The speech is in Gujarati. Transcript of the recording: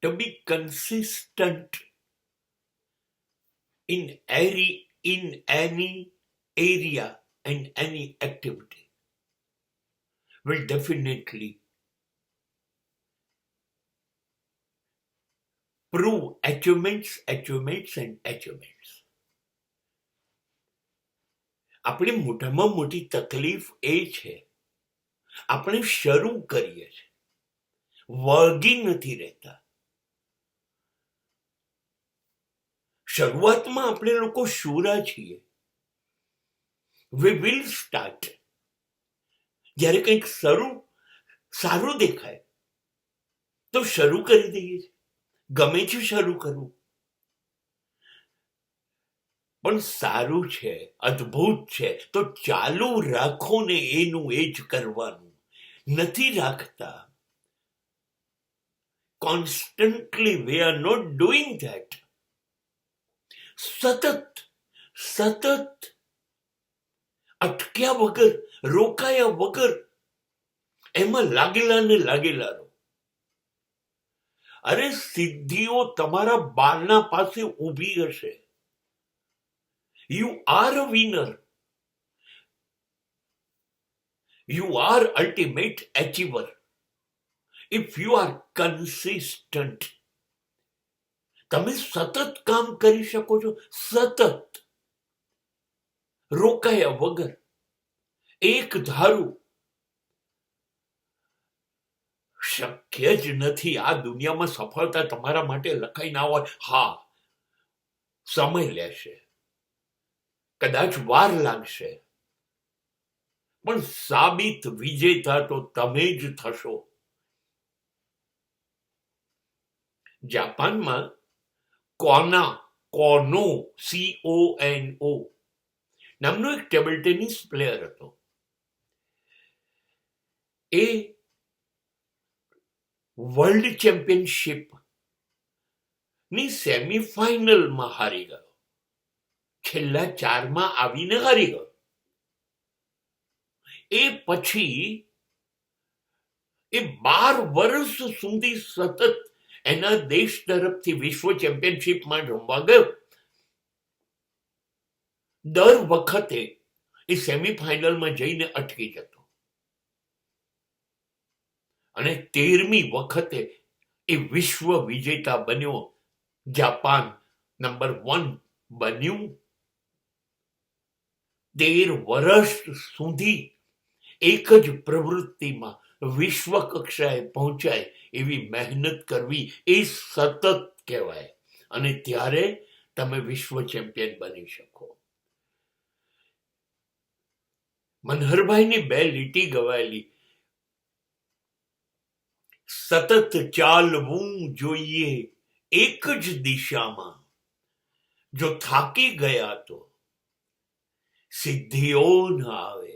to be consistent in any area and any activity will definitely prove achievements and achievements. આપણી મોટામાં મોટી તકલીફ એ છે, આપણે શરૂ કરીએ છીએ, વળગી નથી રહેતા. શરૂઆતમાં આપણે લોકો શુરા છીએ. We will start. જ્યારે કંઈક સારું દેખાય તો શરૂ કરી દઈએ છીએ, ગમે છે શરૂ કરવું. પણ સારું છે, અદ્ભુત છે તો ચાલુ રાખો ને, એનું એ જ કરવાનું. નથી રાખતા. Constantly we are not doing that. સતત અટક્યા વગર, રોકાયા વગર એમાં લાગેલા રહો. અરે સિદ્ધિઓ તમારા બારણા પાસે ઊભી હશે. You are a winner. You are ultimate achiever. If you are consistent. તમે સતત કામ કરી શકો છો, સતત રોકાયા વગર, એક ધારું. શક્ય જ નથી આ દુનિયામાં સફળતા તમારા માટે લખાઈ ના હોય. હા, સમય લેશે, કદાચ વાર લાગશે, પણ સાબિત વિજેતા તો તમે જ થશો. જાપાનમાં કોનો CONO નામનો એક ટેબલ ટેનિસ પ્લેયર હતો. એ વર્લ્ડ ચેમ્પિયનશિપ ની સેમીફાઇનલમાં હારી ગયો. છેલ્લા 4 આવીને હારી ગયો. એ પછી એ 12 વર્ષ સુધી સતત એના દેશ તરફથી વિશ્વ ચેમ્પિયનશિપમાં રમવા ગયો. દર વખતે એ સેમીફાઇનલમાં જઈને અટકી જતો અને 13મી વખતે એ વિશ્વ વિજેતા બન્યો. જાપાન નંબર 1 બન્યું. 13 વર્ષ સુધી એક જ પ્રવૃત્તિમાં વિશ્વ કક્ષાએ પહોંચાય એવી મહેનત કરવી, એ સતત કહેવાય. અને ત્યારે તમે વિશ્વ ચેમ્પિયન બની શકો. મનહરભાઈની 2 લીટી ગવાયેલી. સતત ચાલવું જોઈએ એક જ દિશામાં. જો થાકી ગયા તો સિદ્ધિઓ ન આવે.